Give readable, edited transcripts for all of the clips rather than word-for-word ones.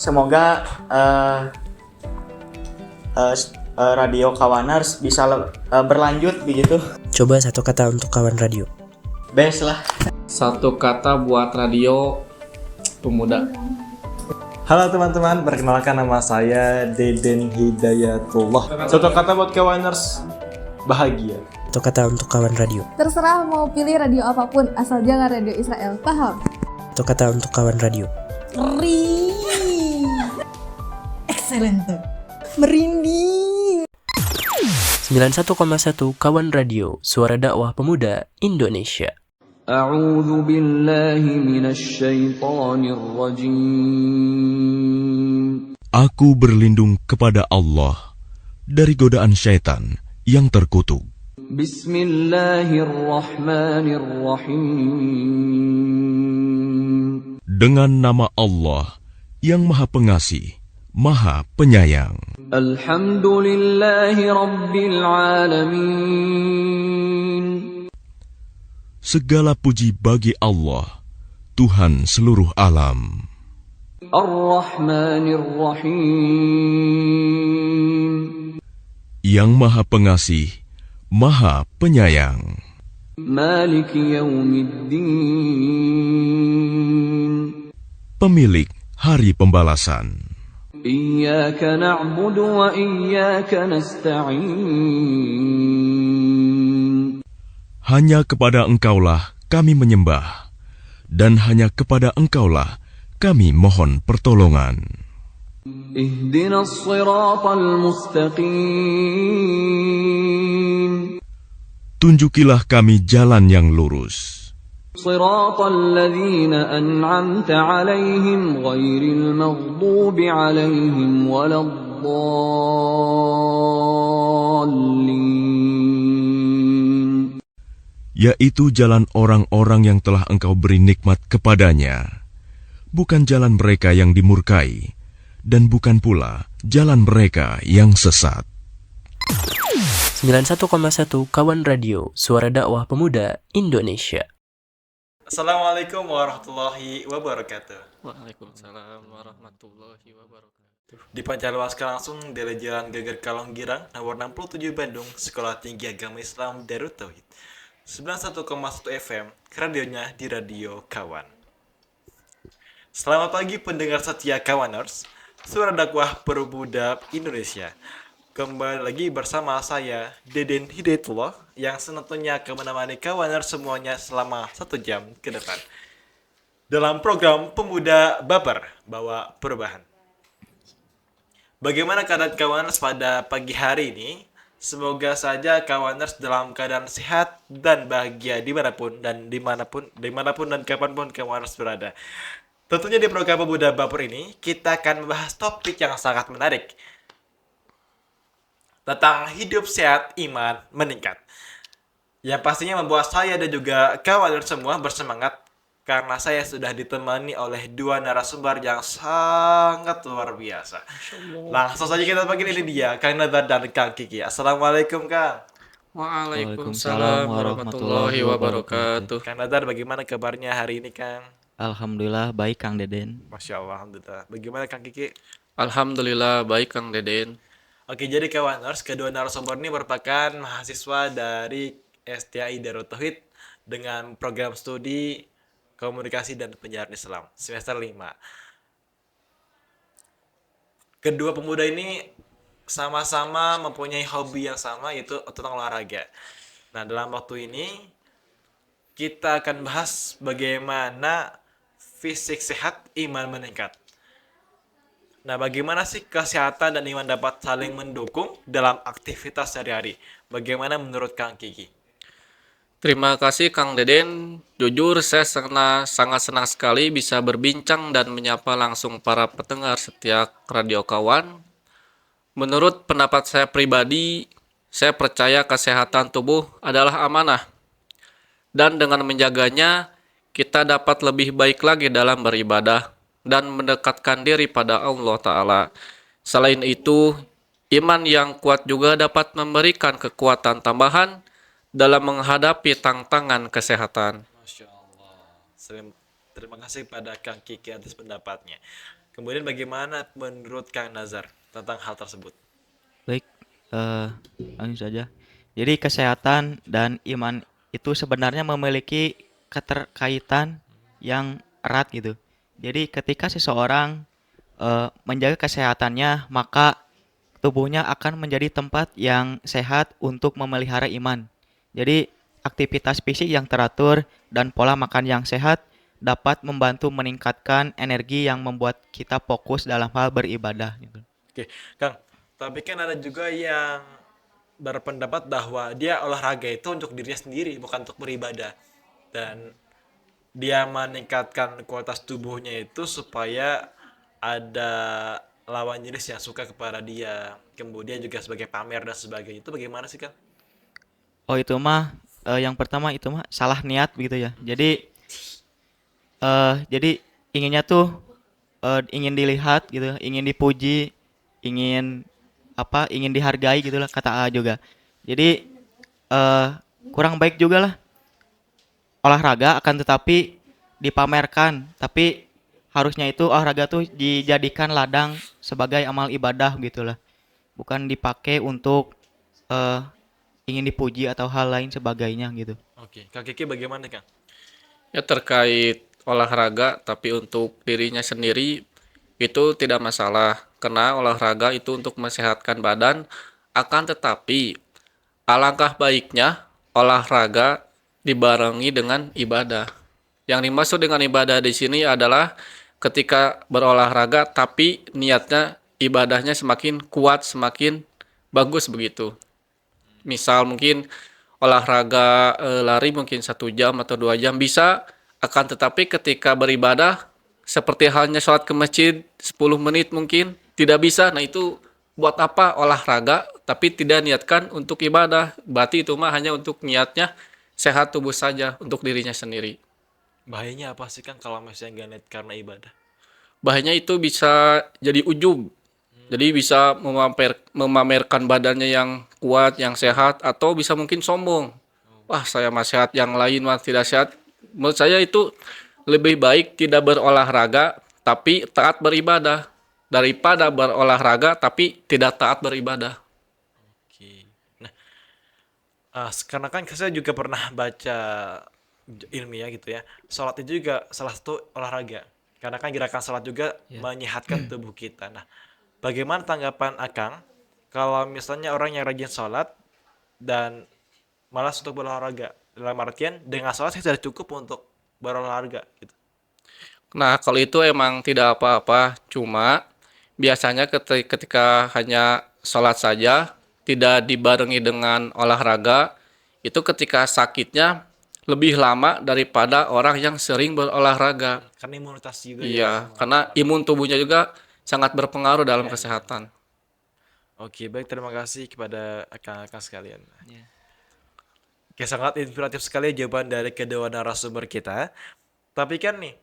Semoga Radio Kawaners bisa berlanjut begitu. Coba satu kata untuk kawan radio. Best lah. Satu kata buat radio pemuda. Halo teman-teman, perkenalkan nama saya Deden Hidayatullah. Satu kata buat Kawaners, bahagia. Satu kata untuk kawan radio. Terserah mau pilih radio apapun, asal jangan radio Israel. Paham? Satu kata untuk kawan radio. Excelente. Merinding. 91,1 Kawan Radio, suara dakwah pemuda Indonesia. A'udzu billahi minasyaitonir rajim. Aku berlindung kepada Allah dari godaan syaitan yang terkutuk. Bismillahirrahmanirrahim. Dengan nama Allah yang Maha Pengasih, Maha Penyayang. Alhamdulillahi Rabbil Alamin. Segala puji bagi Allah, Tuhan seluruh alam. Ar-Rahmanir Rahim. Yang Maha Pengasih, Maha Penyayang. Maliki Yaumiddin. Pemilik Hari Pembalasan. Iyyaka na'budu wa iyyaka nasta'in. Hanya kepada Engkaulah kami menyembah, dan hanya kepada Engkaulah kami mohon pertolongan. Ihdinas siratal mustaqim. Tunjukilah kami jalan yang lurus. Siratal ladzina an'amta 'alaihim ghairil maghdubi 'alaihim waladdallin. Yaitu jalan orang-orang yang telah Engkau beri nikmat kepadanya, bukan jalan mereka yang dimurkai, dan bukan pula jalan mereka yang sesat. 91,1 Kawan Radio, suara dakwah pemuda Indonesia. Assalamualaikum warahmatullahi wabarakatuh. Waalaikumsalam warahmatullahi wabarakatuh. Dipancarluaskan langsung dari Jalan Geger Kalong Girang, nomor 67 Bandung, Sekolah Tinggi Agama Islam Darut Tauhid. 91,1 FM, radionya di Radio Kawan. Selamat pagi pendengar setia Kawaners, suara dakwah pemuda Indonesia. Kembali lagi bersama saya, Deden Hidayatullah, yang senantianya akan menemani Kawaners semuanya selama 1 jam ke depan. Dalam program Pemuda Baper, Bawa Perubahan. Bagaimana keadaan Kawaners pada pagi hari ini? Semoga saja Kawaners dalam keadaan sehat dan bahagia dimanapun dan kapanpun Kawaners berada. Tentunya di program Pemuda Baper ini kita akan membahas topik yang sangat menarik tentang hidup sehat, iman meningkat. Yang pastinya membuat saya dan juga Kawaners semua bersemangat karena saya sudah ditemani oleh 2 narasumber yang sangat luar biasa. Langsung saja kita panggil ini dia, Kang Nazar dan Kang Kiki. Assalamualaikum, Kang. Waalaikumsalam warahmatullahi wabarakatuh. Kang Nazar, bagaimana kabarnya hari ini, Kang? Alhamdulillah baik Kang Deden. Masya Allah, Alhamdulillah. Bagaimana Kang Kiki? Alhamdulillah baik Kang Deden. Oke, jadi Kawaners, kedua narasumber ini merupakan mahasiswa dari STAI Darut Tauhid dengan program studi Komunikasi dan Penyiaran Islam semester 5. Kedua pemuda ini sama-sama mempunyai hobi yang sama, yaitu tentang olahraga. Nah, dalam waktu ini kita akan bahas bagaimana fisik sehat, iman meningkat. Nah, bagaimana sih kesehatan dan iman dapat saling mendukung dalam aktivitas sehari-hari? Bagaimana menurut Kang Kiki? Terima kasih Kang Deden. Jujur saya sangat senang sekali bisa berbincang dan menyapa langsung para pendengar setiap Radio Kawan. Menurut pendapat saya pribadi, saya percaya kesehatan tubuh adalah amanah. Dan dengan menjaganya, kita dapat lebih baik lagi dalam beribadah dan mendekatkan diri pada Allah Ta'ala. Selain itu, iman yang kuat juga dapat memberikan kekuatan tambahan dalam menghadapi tantangan kesehatan. Masya Allah. terima kasih pada Kang Kiki atas pendapatnya. Kemudian bagaimana menurut Kang Nazar tentang hal tersebut? Baik, langsung saja. Jadi kesehatan dan iman itu sebenarnya memiliki keterkaitan yang erat gitu. Jadi ketika seseorang menjaga kesehatannya, maka tubuhnya akan menjadi tempat yang sehat untuk memelihara iman. Jadi aktivitas fisik yang teratur dan pola makan yang sehat dapat membantu meningkatkan energi yang membuat kita fokus dalam hal beribadah gitu. Oke, Kang, tapi kan ada juga yang berpendapat bahwa dia olahraga itu untuk dirinya sendiri, bukan untuk beribadah. Dan dia meningkatkan kualitas tubuhnya itu supaya ada lawan jenis yang suka kepada dia. Kemudian juga sebagai pamer dan sebagainya. Itu bagaimana sih, Kang? Oh itu mah yang pertama itu mah salah niat begitu ya. Jadi inginnya tuh ingin dilihat gitu, ingin dipuji, ingin ingin dihargai gitulah kata A juga. Jadi kurang baik juga lah olahraga akan tetapi dipamerkan, tapi harusnya itu olahraga tuh dijadikan ladang sebagai amal ibadah gitulah, bukan dipakai untuk ingin dipuji atau hal lain sebagainya gitu. Oke, Kang Kiki bagaimana, Kang? Ya terkait olahraga tapi untuk dirinya sendiri itu tidak masalah karena olahraga itu untuk mensehatkan badan, akan tetapi alangkah baiknya olahraga dibarengi dengan ibadah. Yang dimaksud dengan ibadah di sini adalah ketika berolahraga tapi niatnya ibadahnya semakin kuat, semakin bagus begitu. Misal mungkin olahraga lari mungkin 1 jam atau 2 jam bisa, akan tetapi ketika beribadah seperti halnya sholat ke masjid 10 menit mungkin tidak bisa. Nah itu buat apa olahraga tapi tidak niatkan untuk ibadah? Berarti itu mah hanya untuk niatnya sehat tubuh saja untuk dirinya sendiri. Bahayanya apa sih, Kang, kalau misalnya nggak niat karena ibadah? Bahayanya itu bisa jadi ujub. Jadi bisa memamerkan badannya yang kuat, yang sehat, atau bisa mungkin sombong. Wah, saya mah sehat, yang lain mah tidak sehat. Menurut saya itu lebih baik tidak berolahraga, tapi taat beribadah. Daripada berolahraga, tapi tidak taat beribadah. Oke. Nah, karena kan saya juga pernah baca ilmiah gitu ya. Sholat itu juga salah satu olahraga. Karena kan gerakan sholat juga menyehatkan tubuh kita. Nah, bagaimana tanggapan Akang kalau misalnya orang yang rajin sholat dan malas untuk berolahraga? Dalam artian dengan sholat saya sudah cukup untuk berolahraga gitu. Nah, kalau itu emang tidak apa-apa. Cuma biasanya ketika hanya sholat saja, tidak dibarengi dengan olahraga, itu ketika sakitnya lebih lama daripada orang yang sering berolahraga. Karena imunitas juga Iya, karena imun tubuhnya juga sangat berpengaruh dalam kesehatan. Oke, baik, terima kasih kepada akang-akang sekalian. Oke, sangat inspiratif sekali jawaban dari kedua narasumber kita. Tapi kan nih,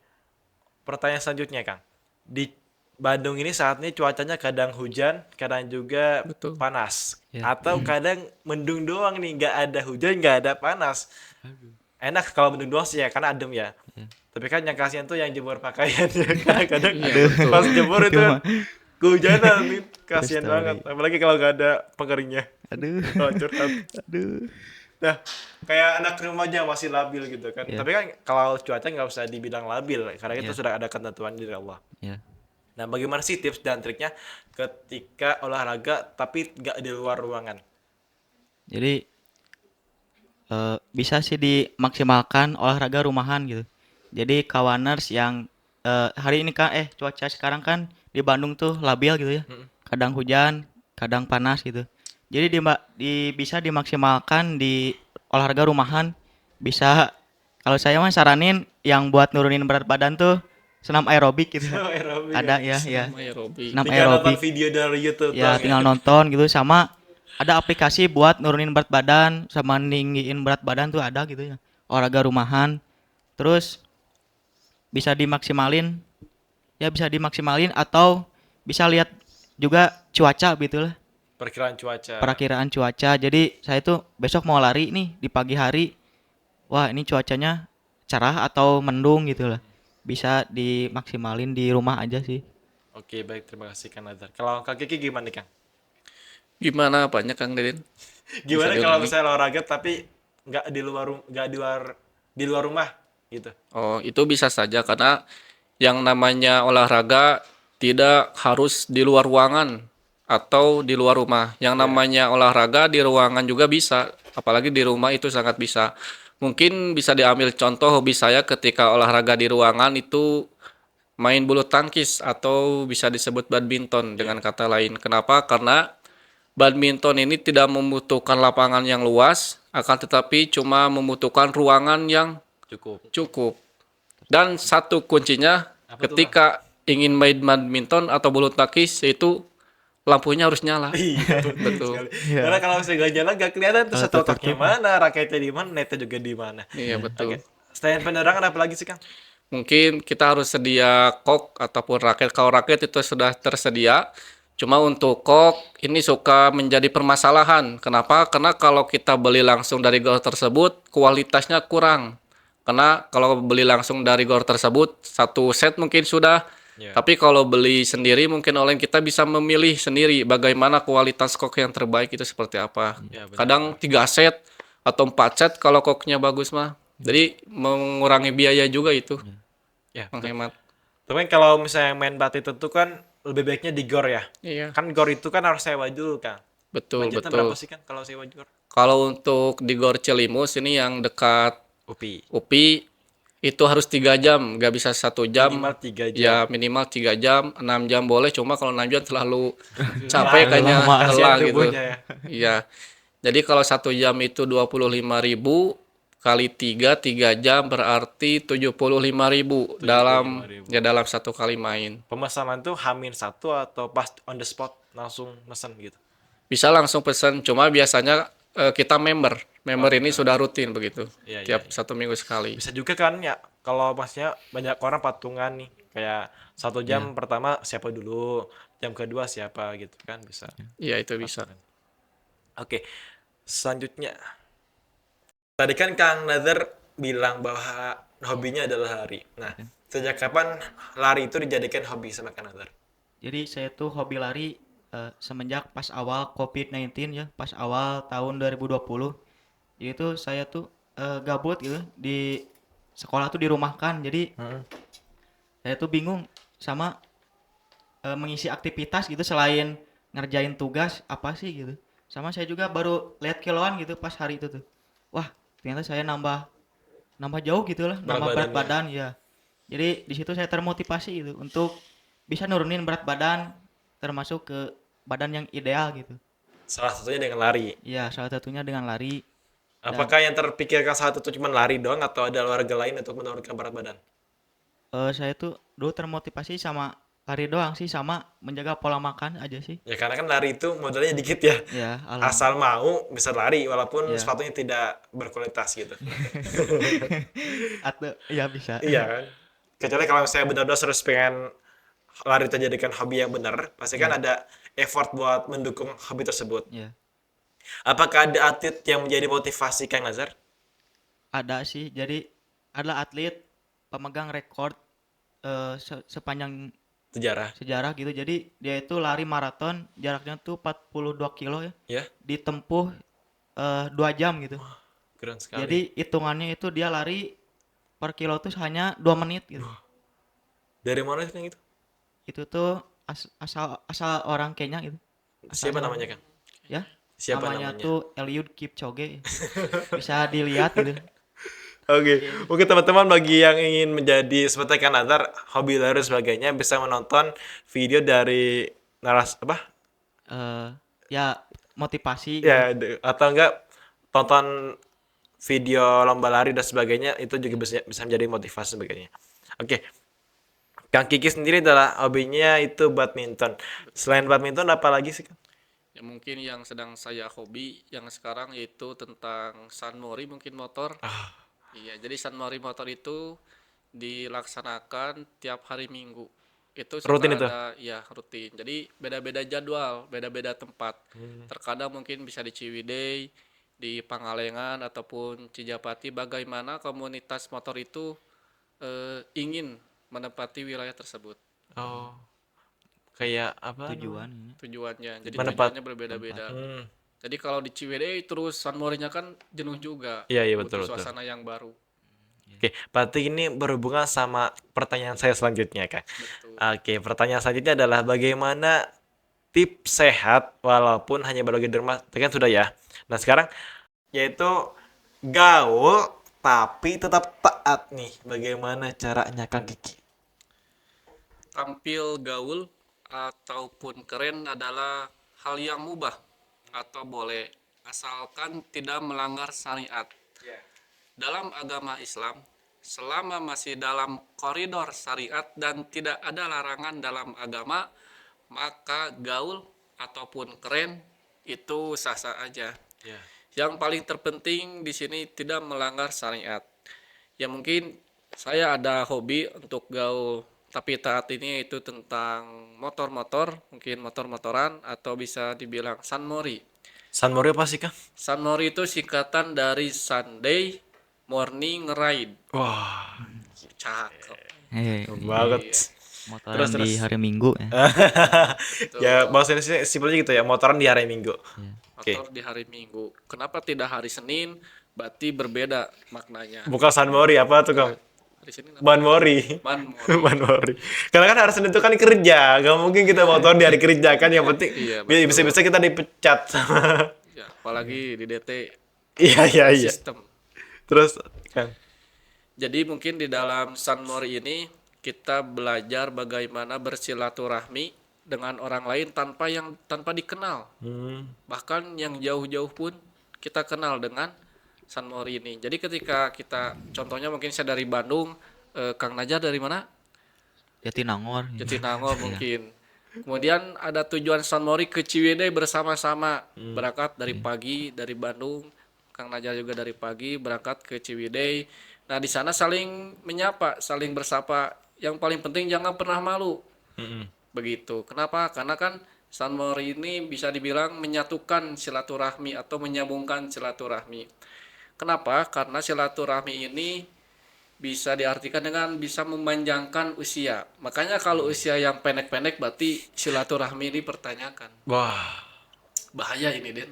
pertanyaan selanjutnya, Kang. Di Bandung ini saat ini cuacanya kadang hujan, kadang juga Betul. panas. Ya. Atau kadang mendung doang nih, nggak ada hujan, nggak ada panas. Enak kalau mendung doang sih ya, karena adem ya. Tapi kan yang kasihan tuh yang jemur pakaian ya. Kadang betul. pas jemur itu mah. kehujanan nih, kasihan Story. banget. Apalagi kalau nggak ada pengeringnya. Aduh, Oh, curhat. aduh. Nah, kayak anak rumahnya masih labil gitu kan. Iya. Tapi kan kalau cuaca nggak usah dibilang labil, karena itu Iya. sudah ada ketentuan dari Allah. Ya. Nah, bagaimana sih tips dan triknya ketika olahraga tapi nggak di luar ruangan? Jadi bisa sih dimaksimalkan olahraga rumahan gitu. Jadi kawaners yang hari ini kan cuaca sekarang kan di Bandung tuh labil gitu ya. Kadang hujan, kadang panas gitu. Jadi bisa dimaksimalkan di olahraga rumahan. Bisa kalau saya mah saranin yang buat nurunin berat badan tuh senam aerobik gitu. Aerobik Ada ya. ya. Aerobik. Senam Tinggal nonton aerobik. video dari YouTube Ya doang tinggal nonton gitu, sama ada aplikasi buat nurunin berat badan sama ninggiin berat badan tuh ada gitu ya. Olahraga rumahan. Terus bisa dimaksimalin atau bisa lihat juga cuaca gitu lah. Perkiraan cuaca. Perakiraan cuaca. Jadi saya tuh besok mau lari nih di pagi hari. Wah, ini cuacanya cerah atau mendung gitu lah. bisa dimaksimalin di rumah aja sih. Oke, baik, terima kasih Kang Nazar. Kalau Kang Kiki gimana nih Kang? Gimana apanya Kang Deden? Gimana Bisa kalau diulangi? misalnya olahraga tapi nggak di luar rumah gitu? Oh, itu bisa saja karena yang namanya olahraga tidak harus di luar ruangan atau di luar rumah. Yang namanya olahraga di ruangan juga bisa, apalagi di rumah itu sangat bisa. Mungkin bisa diambil contoh hobi saya ketika olahraga di ruangan itu main bulu tangkis atau bisa disebut badminton dengan kata lain. Kenapa? Karena badminton ini tidak membutuhkan lapangan yang luas, akan tetapi cuma membutuhkan ruangan yang Cukup. cukup. Dan satu kuncinya Apa tuh, ketika ingin main badminton atau bulu tangkis yaitu lampunya harus nyala. Iya, Betul. sekali. Karena kalau misalnya nggak jalan nggak kelihatan tuh satu otaknya mana, raketnya di mana, netnya juga di mana. Iya, betul. Oke. Selain penerangan apa lagi sih Kang? Mungkin kita harus sedia kok ataupun raket. Kalau raket itu sudah tersedia, cuma untuk kok ini suka menjadi permasalahan. Kenapa? Karena kalau kita beli langsung dari gor tersebut, kualitasnya kurang. Karena kalau beli langsung dari gor tersebut, satu set mungkin sudah. Ya. Tapi kalau beli sendiri, mungkin online kita bisa memilih sendiri bagaimana kualitas kok yang terbaik itu seperti apa. Ya, benar. Kadang 3 set atau 4 set kalau koknya bagus mah. Jadi mengurangi biaya juga itu, Ya, menghemat. tapi kan kalau misalnya main badminton itu kan lebih baiknya di gor ya. Iya, Kan gor itu kan harus sewa dulu Kang. betul, Budgetnya betul. berapa sih Kang kalau sewa gor? Kalau untuk di Gor Cilimus ini yang dekat UPI. UPI itu harus 3 jam, nggak bisa 1 jam. Minimal 3 jam. Ya minimal 3 jam, 6 jam boleh. Cuma kalau 6 jam terlalu capek kayaknya lama. lelah Kasihan gitu. tubuhnya ya. Iya. Jadi kalau 1 jam itu 25.000 kali 3 jam berarti 75.000 dalam 75.000. ya dalam satu kali main. Pemesanan tuh Hamin 1 atau pas on the spot langsung mesen gitu. Bisa langsung pesan, cuma biasanya kita member. Member ini sudah rutin begitu. Iya, Tiap iya. 1 minggu sekali. Bisa juga kan ya kalau maksudnya banyak orang patungan nih kayak 1 jam pertama siapa dulu, jam kedua siapa gitu kan bisa. Iya, itu bisa. Oke, selanjutnya. Tadi kan Kang Nazar bilang bahwa hobinya adalah lari. Nah, sejak kapan lari itu dijadikan hobi sama Kang Nazar? Jadi saya tuh hobi lari semenjak pas awal COVID-19 ya, pas awal tahun 2020. Itu saya tuh gabut gitu di sekolah tuh dirumahkan. Jadi saya tuh bingung sama mengisi aktivitas gitu selain ngerjain tugas apa sih gitu. Sama saya juga baru lihat kiloan gitu pas hari itu tuh. Wah, ternyata saya nambah jauh gitu lah, nambah berat badan ya. Jadi di situ saya termotivasi gitu untuk bisa nurunin berat badan termasuk ke badan yang ideal gitu. Salah satunya dengan lari. Iya, salah satunya dengan lari. Apakah yang terpikirkan saat itu cuma lari doang atau ada olahraga lain untuk menurunkan berat badan? Saya tuh dulu termotivasi sama lari doang sih, sama menjaga pola makan aja sih. Ya karena kan lari itu modalnya dikit ya. Ya, Asal mau bisa lari walaupun Iya. sepatunya tidak berkualitas gitu. atau ya bisa. Iya kan? Kecuali kalau misalnya benar-benar harus pengen lari itu jadikan hobi yang benar, pasti kan ada effort buat mendukung hobi tersebut. Ya, Apakah ada atlet yang menjadi motivasi Kang Nazar? ada sih. Jadi adalah atlet pemegang rekor sepanjang Sejarah. sejarah gitu. Jadi dia itu lari maraton jaraknya tuh 42 kilo ya. Ya, Ditempuh 2 jam gitu. keren sekali. Jadi hitungannya itu dia lari per kilo tuh hanya 2 menit gitu. Dari mana sih Kang itu? Itu tuh asal orang Kenya gitu. Siapa namanya Kang? Ya. Siapa namanya namanya? tuh Eliud Kipchoge. Bisa dilihat gitu. Oke, mungkin teman-teman bagi yang ingin menjadi seperti Kang Nazar, hobi lari dan sebagainya bisa menonton video dari Ya motivasi ya atau enggak tonton video lomba lari dan sebagainya itu juga bisa menjadi motivasi sebagainya. Oke. Kang Kiki sendiri adalah hobinya itu badminton. Selain badminton apa lagi sih Kang? Ya mungkin yang sedang saya hobi yang sekarang yaitu tentang Sunmori mungkin motor. Iya, jadi Sunmori motor itu dilaksanakan tiap hari Minggu. Itu suka Rutin itu? ya rutin. Jadi beda-beda jadwal, beda-beda tempat. Terkadang mungkin bisa di Ciwidey, di Pangalengan ataupun Cijapati. Bagaimana komunitas motor itu ingin menempati wilayah tersebut. Oh, kayak apa? Tujuan. Tujuannya. Jadi Menempat- tujuannya berbeda-beda. Hmm. Jadi kalau di Ciwidey terus San Morinya kan jenuh juga. Iya, iya, Butuh betul. suasana yang baru. Oke, berarti ini berhubungan sama pertanyaan saya selanjutnya, Kang. Betul. Oke, pertanyaan selanjutnya adalah bagaimana tips sehat walaupun hanya berlagi di rumah? Tadi kan sudah ya. Nah, sekarang yaitu gaul tapi tetap taat nih. Bagaimana caranya, Kang Kiki? Tampil gaul ataupun keren adalah hal yang mubah atau boleh asalkan tidak melanggar syariat. Dalam agama Islam, selama masih dalam koridor syariat dan tidak ada larangan dalam agama, maka gaul ataupun keren itu sah-sah aja. Yang paling terpenting di sini tidak melanggar syariat. Ya mungkin saya ada hobi untuk gaul tapi taat ini itu tentang motor-motor, mungkin motor-motoran atau bisa dibilang Sunmori. San Morio apa sih, Kang? Sunmori itu singkatan dari Sunday Morning Ride. Wah, Cakep. banget. Motoran Terus. di hari Minggu ya. Ya, bahasa Indonesia simpelnya gitu ya, motoran di hari Minggu. Oke. Motor di hari Minggu. Kenapa tidak hari Senin? Berarti berbeda maknanya. Bukan San Mori, apa tuh, Kang? Hari Senin apa? Ban Mori. Ban Mori. Ban Mori. Karena kan hari Senin itu kan kerja, gak mungkin kita motor di hari kerja kan, yang penting Iya, betul. bisa-bisa kita dipecat sama. Ya, apalagi di DT Iya. sistem. Terus kan, Jadi mungkin di dalam San Mori ini kita belajar bagaimana bersilaturahmi dengan orang lain tanpa dikenal. Bahkan yang jauh-jauh pun kita kenal dengan San Mori ini. Jadi ketika kita contohnya mungkin saya dari Bandung, Kang Najar dari mana? Jatinangor. Jatinangor mungkin. Kemudian ada tujuan San Mori ke Ciwidey bersama-sama. Berangkat dari pagi dari Bandung, Kang Najar juga dari pagi berangkat ke Ciwidey. Nah, di sana saling menyapa, saling bersapa. Yang paling penting jangan pernah malu. Begitu. Kenapa? Karena kan San Mori ini bisa dibilang menyatukan silaturahmi atau menyambungkan silaturahmi. Kenapa? Karena silaturahmi ini bisa diartikan dengan bisa memanjangkan usia. Makanya kalau usia yang pendek-pendek berarti silaturahmi ini pertanyakan. wah, Bahaya ini, Den.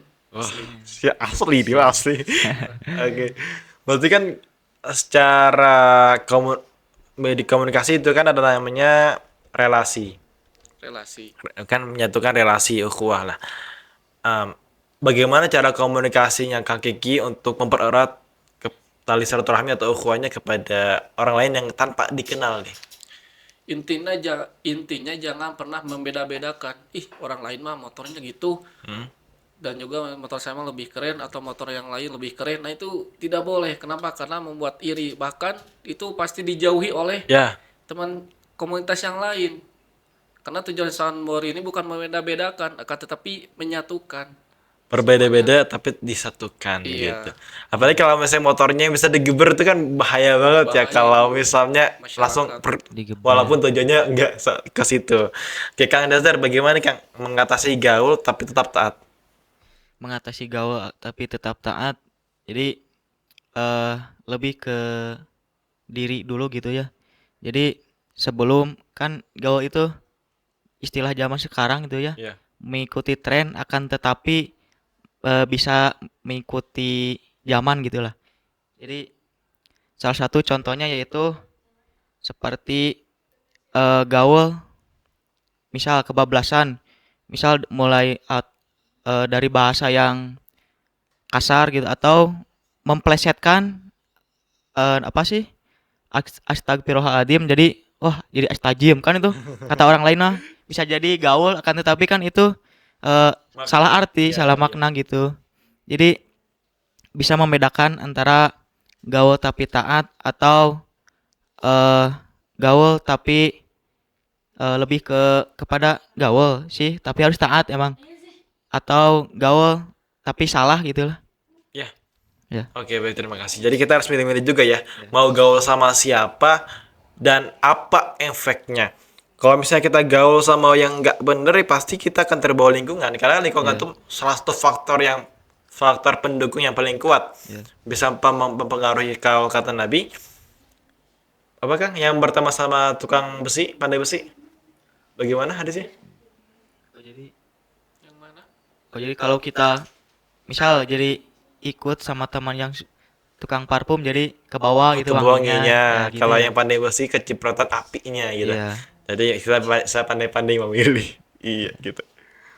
asli dia asli. Oke, berarti kan secara komunikasi itu kan ada namanya relasi. Relasi. Kan menyatukan relasi ukhuwah lah. Bagaimana cara komunikasinya Kang Kiki untuk mempererat tali silaturahmi atau ukhuwahnya kepada orang lain yang tanpa dikenal nih? Intinya jangan pernah membeda-bedakan. Ih, orang lain mah motornya gitu. Dan juga motor saya mah lebih keren atau motor yang lain lebih keren. Nah, itu tidak boleh. Kenapa? Karena membuat iri. Bahkan itu pasti dijauhi oleh Ya, teman komunitas yang lain. Karena tujuan San Mori ini bukan membeda-bedakan, akan tetapi menyatukan. berbeda-beda tapi disatukan Iya. gitu. Apalagi kalau misalnya motornya bisa digeber itu kan bahaya banget ya Bahaya. kalau misalnya Masyarakat. langsung Digeber. walaupun tujuannya enggak ke situ. Oke, Kang Dazar, bagaimana Kang mengatasi gaul tapi tetap taat? Mengatasi gaul tapi tetap taat. Jadi lebih ke diri dulu gitu ya. Jadi sebelum kan gaul itu istilah zaman sekarang gitu ya. Iya. Mengikuti tren akan tetapi bisa mengikuti zaman gitulah. Jadi salah satu contohnya yaitu seperti gaul misal kebablasan, misal mulai dari bahasa yang kasar gitu atau memplesetkan apa sih astagfirullahaladzim jadi wah jadi astajim kan itu kata orang lain mah bisa jadi gaul akan tetapi kan itu salah arti, Ya, salah ya. makna gitu. Jadi bisa membedakan antara gaul tapi taat atau gaul tapi lebih kepada gaul sih tapi harus taat emang atau gaul tapi salah gitu lah. Ya. Ya. Oke, baik, terima kasih. Jadi kita harus milih-milih juga ya, mau gaul sama siapa dan apa efeknya. Kalau misalnya kita gaul sama yang nggak bener, ya pasti kita akan terbawa lingkungan. Karena lingkungan itu salah satu faktor pendukung yang paling kuat. Bisa mempengaruhi kalau kata Nabi, Apa Kang yang bertema sama tukang besi, pandai besi? Bagaimana hadisnya? Oh, jadi Yang mana? oh, jadi kalau kita misal jadi ikut sama teman yang tukang parfum jadi ke bawah Oh, gitu ke wanginya ya wanginya. gitu Kalau ya. yang pandai besi kecipratan apinya gitu. Iya. Jadi saya pandai-pandai memilih. Iya gitu.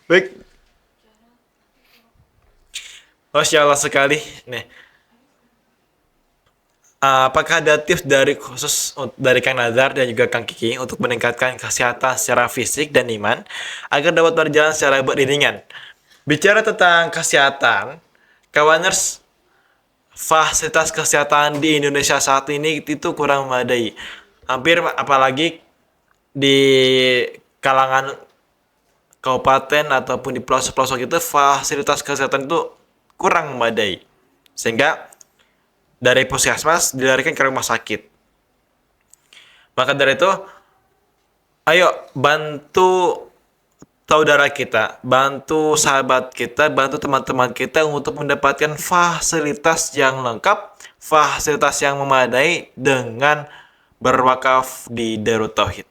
Baik. Masya Allah sekali. Nih, apakah ada tips dari khusus dari Kang Nazar dan juga Kang Kiki untuk meningkatkan kesehatan secara fisik dan iman agar dapat berjalan secara beriringan? Bicara tentang kesehatan, kawaners, fasilitas kesehatan di Indonesia saat ini itu kurang memadai. Hampir apalagi di kalangan kabupaten ataupun di pelosok-pelosok itu fasilitas kesehatan itu kurang memadai. Sehingga dari puskesmas dilarikan ke rumah sakit. Maka dari itu, ayo bantu saudara kita, bantu sahabat kita, bantu teman-teman kita untuk mendapatkan fasilitas yang lengkap, fasilitas yang memadai dengan berwakaf di Darut Tauhid.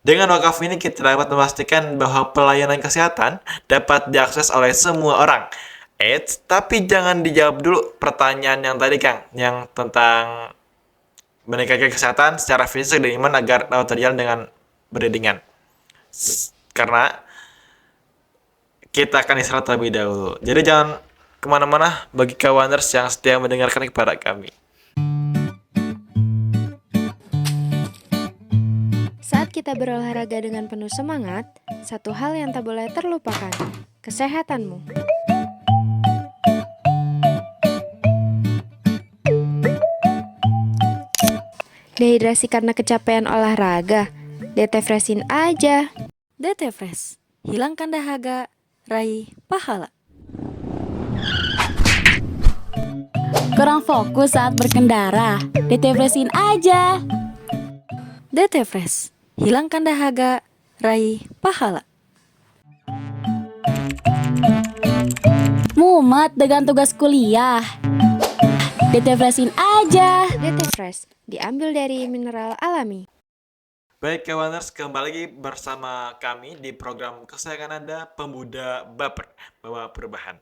Dengan wakaf ini kita dapat memastikan bahwa pelayanan kesehatan dapat diakses oleh semua orang. Tapi jangan dijawab dulu pertanyaan yang tadi Kang, yang tentang meningkatkan kesehatan secara fisik dan iman agar dapat berjalan dengan beriringan. Karena kita akan istirahat terlebih dahulu. Jadi jangan kemana-mana bagi kawaners yang setia mendengarkan kepada kami. Saat kita berolahraga dengan penuh semangat, satu hal yang tak boleh terlupakan, kesehatanmu. Dehidrasi karena kecapean olahraga, DT Freshin aja. DT Fresh, hilangkan dahaga, raih pahala. Kurang fokus saat berkendara, DT Freshin aja. DT Fresh, hilangkan dahaga, raih pahala. Mumet dengan tugas kuliah, DT Freshin aja. DT Fresh, diambil dari mineral alami. Baik kawaners, kembali lagi bersama kami di program kesayangan Anda, Pemuda Baper, Bawa Perubahan.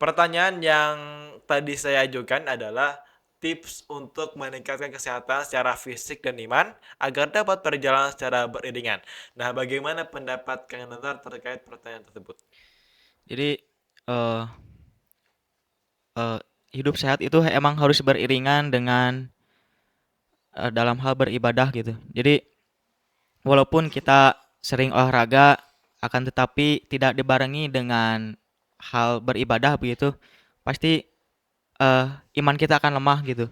Pertanyaan yang tadi saya ajukan adalah tips untuk meningkatkan kesehatan secara fisik dan iman agar dapat berjalan secara beriringan. Nah, bagaimana pendapat Kang Nazar terkait pertanyaan tersebut? Jadi hidup sehat itu emang harus beriringan dengan dalam hal beribadah gitu. Jadi walaupun kita sering olahraga, akan tetapi tidak dibarengi dengan hal beribadah begitu, pasti iman kita akan lemah gitu.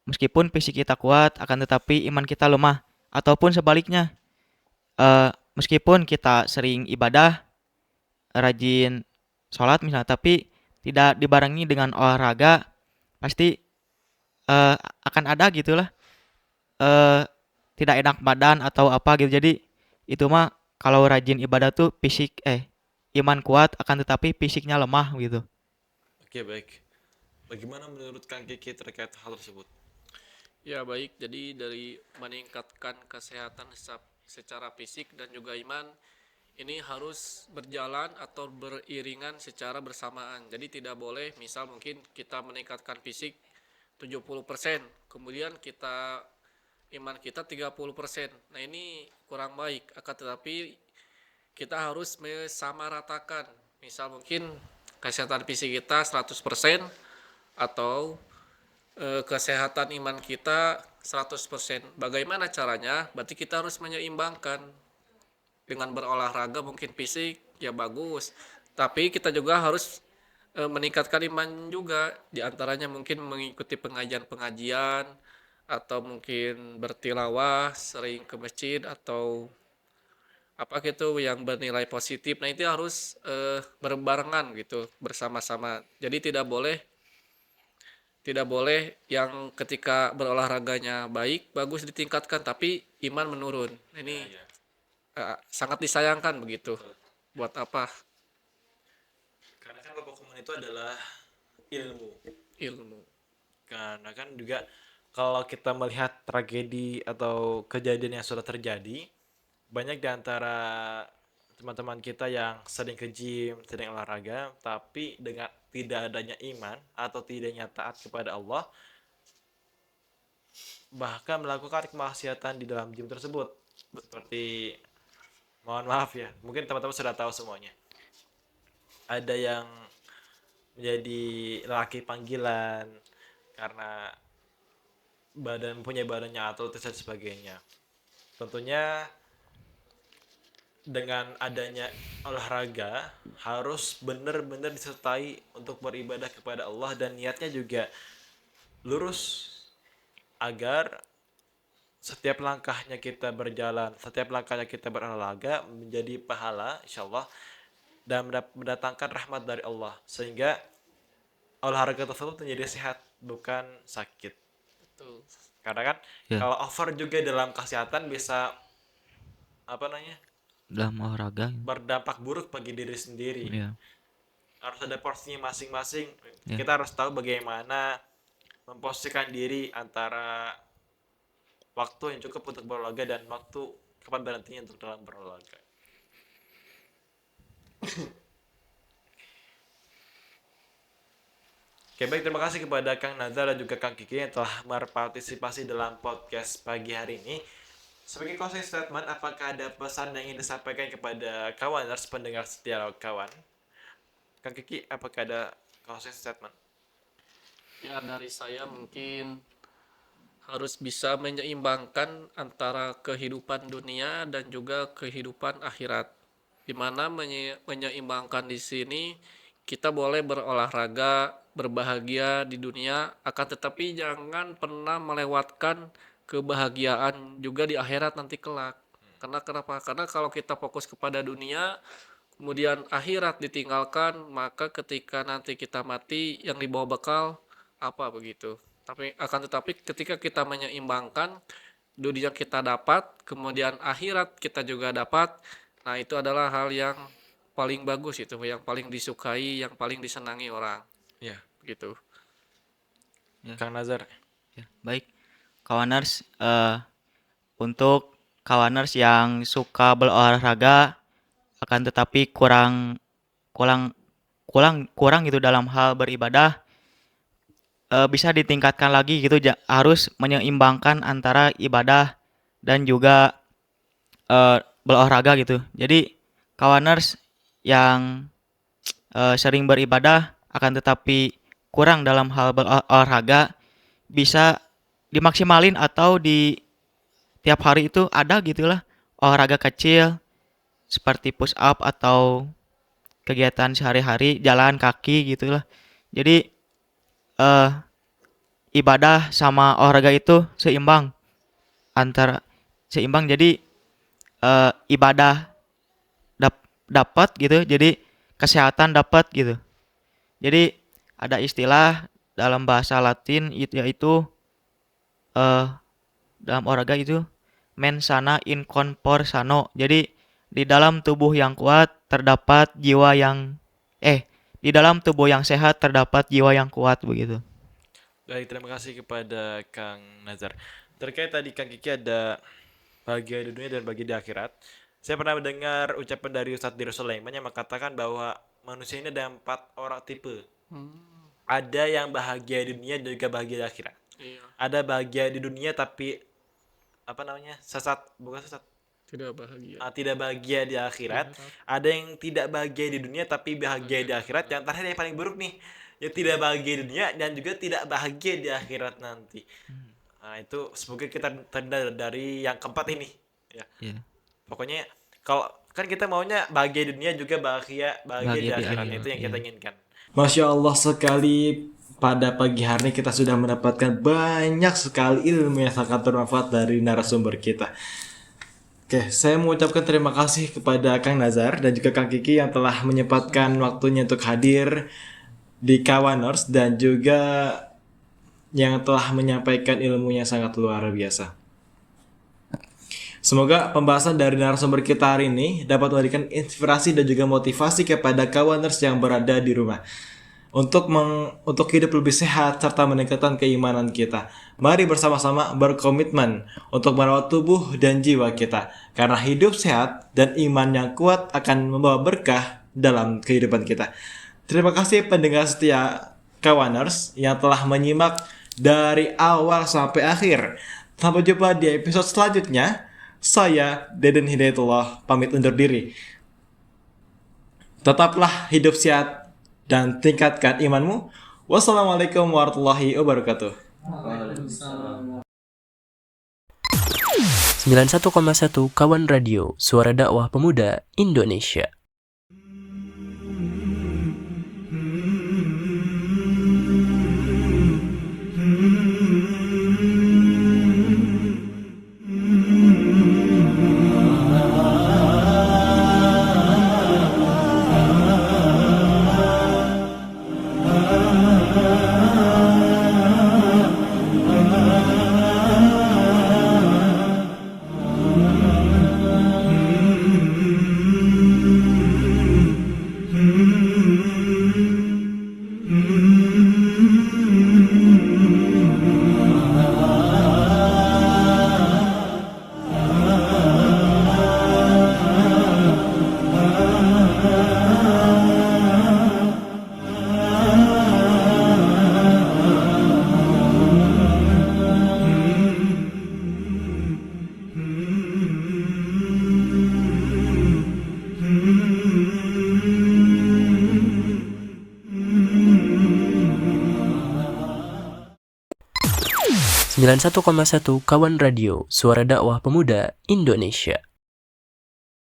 Meskipun fisik kita kuat, akan tetapi iman kita lemah. Ataupun sebaliknya, meskipun kita sering ibadah, rajin sholat misalnya, tapi tidak dibarengi dengan olahraga, pasti akan ada gitulah tidak enak badan atau apa gitu. Jadi itu mah kalau rajin ibadah tuh iman kuat akan tetapi fisiknya lemah gitu. Oke, baik. Bagaimana menurut Kang Kiki terkait hal tersebut? Ya baik, jadi dari meningkatkan kesehatan secara fisik dan juga iman, ini harus berjalan atau beriringan secara bersamaan. Jadi tidak boleh misal mungkin kita meningkatkan fisik 70%, kemudian iman kita 30%. Nah ini kurang baik, akan tetapi kita harus mensamaratakan. Misal mungkin kesehatan fisik kita 100% atau kesehatan iman kita 100%. Bagaimana caranya? Berarti kita harus menyeimbangkan. Dengan berolahraga mungkin fisik ya bagus, tapi kita juga harus meningkatkan iman juga. Di antaranya mungkin mengikuti pengajian-pengajian atau mungkin bertilawah, sering ke masjid atau apa gitu yang bernilai positif. Nah itu harus berbarengan gitu, bersama-sama. Jadi tidak boleh yang ketika berolahraganya baik, bagus ditingkatkan, tapi iman menurun. Ini sangat disayangkan begitu. Buat apa? Karena kan pokok iman itu adalah ilmu. Ilmu. Karena kan juga kalau kita melihat tragedi atau kejadian yang sudah terjadi, banyak di antara teman-teman kita yang sering ke gym, sering olahraga, tapi dengan tidak adanya iman atau tidaknya taat kepada Allah, bahkan melakukan kemaksiatan di dalam gym tersebut. Seperti, mohon maaf ya, mungkin teman-teman sudah tahu semuanya. Ada yang menjadi laki panggilan karena punya badannya atletis dan sebagainya. Tentunya dengan adanya olahraga harus benar-benar disertai untuk beribadah kepada Allah dan niatnya juga lurus agar setiap langkahnya kita berjalan, setiap langkahnya kita berolahraga menjadi pahala insyaallah dan mendatangkan rahmat dari Allah sehingga olahraga tersebut menjadi sehat bukan sakit. Betul. Karena kan kalau over juga dalam kesehatan bisa dalam olahraga berdampak buruk bagi diri sendiri. Harus ada porsinya masing-masing. Kita harus tahu bagaimana memposisikan diri antara waktu yang cukup untuk berolahraga dan waktu kapan berhentinya untuk dalam berolahraga. Oke, baik, terima kasih kepada Kang Nazar dan juga Kang Kiki yang telah berpartisipasi dalam podcast pagi hari ini. Sebagai closing statement, apakah ada pesan yang ingin disampaikan kepada kawaners pendengar setia kawan? Kang Kiki, apakah ada closing statement? Ya, dari saya mungkin harus bisa menyeimbangkan antara kehidupan dunia dan juga kehidupan akhirat. Di mana menyeimbangkan di sini kita boleh berolahraga, berbahagia di dunia, akan tetapi jangan pernah melewatkan kebahagiaan juga di akhirat nanti kelak. Kenapa? Karena kalau kita fokus kepada dunia, kemudian akhirat ditinggalkan, maka ketika nanti kita mati yang dibawa bekal apa begitu. Tetapi ketika kita menyeimbangkan dunia kita dapat, kemudian akhirat kita juga dapat, nah itu adalah hal yang paling bagus itu, yang paling disukai, yang paling disenangi orang. Ya, gitu. Kang Nazar. Baik, kawaners, untuk kawaners yang suka berolahraga akan tetapi kurang gitu dalam hal beribadah, bisa ditingkatkan lagi gitu, harus menyeimbangkan antara ibadah dan juga berolahraga gitu. Jadi kawaners yang sering beribadah akan tetapi kurang dalam hal berolahraga bisa dimaksimalin atau di tiap hari itu ada gitulah olahraga kecil seperti push up atau kegiatan sehari-hari jalan kaki gitulah. Jadi ibadah sama olahraga itu seimbang jadi ibadah dapat gitu, jadi kesehatan dapat gitu. Jadi ada istilah dalam bahasa Latin yaitu dalam olahraga itu mens sana in corpore sano. Jadi di dalam tubuh yang kuat terdapat jiwa yang di dalam tubuh yang sehat terdapat jiwa yang kuat begitu. Baik, terima kasih kepada Kang Nazar. Terkait tadi Kang Kiki ada bahagia di dunia dan bahagia di akhirat. Saya pernah mendengar ucapan dari Ustadz Dir Sulaiman yang mengatakan bahwa manusia ini ada 4 orang tipe. Ada yang bahagia di dunia dan juga bahagia di akhirat. Ada bahagia di dunia tapi tidak bahagia di akhirat. Ada yang tidak bahagia di dunia tapi bahagia di akhirat. Yang terakhir yang paling buruk nih, yang tidak bahagia di dunia dan juga tidak bahagia di akhirat nanti. Nah, itu semoga kita terhindar dari yang keempat ini ya. Pokoknya kalau kan kita maunya bahagia di dunia juga bahagia di akhirat. Itu yang kita inginkan. Masya Allah sekali, pada pagi hari ini kita sudah mendapatkan banyak sekali ilmu yang sangat bermanfaat dari narasumber kita. Oke, saya mengucapkan terima kasih kepada Kang Nazar dan juga Kang Kiki yang telah menyempatkan waktunya untuk hadir di Kawaners dan juga yang telah menyampaikan ilmunya sangat luar biasa. Semoga pembahasan dari narasumber kita hari ini dapat memberikan inspirasi dan juga motivasi kepada Kawaners yang berada di rumah. untuk hidup lebih sehat serta meningkatkan keimanan kita. Mari bersama-sama berkomitmen untuk merawat tubuh dan jiwa kita, karena hidup sehat dan iman yang kuat akan membawa berkah dalam kehidupan kita. Terima kasih pendengar setia Kawaners yang telah menyimak dari awal sampai akhir. Sampai jumpa di episode selanjutnya. Saya Deden Hidayatullah pamit undur diri. Tetaplah hidup sehat dan tingkatkan imanmu. Wassalamualaikum warahmatullahi wabarakatuh. 91,1 Kawan Radio, suara dakwah pemuda Indonesia. Sembilan 91,1 Kawan Radio, suara dakwah pemuda Indonesia.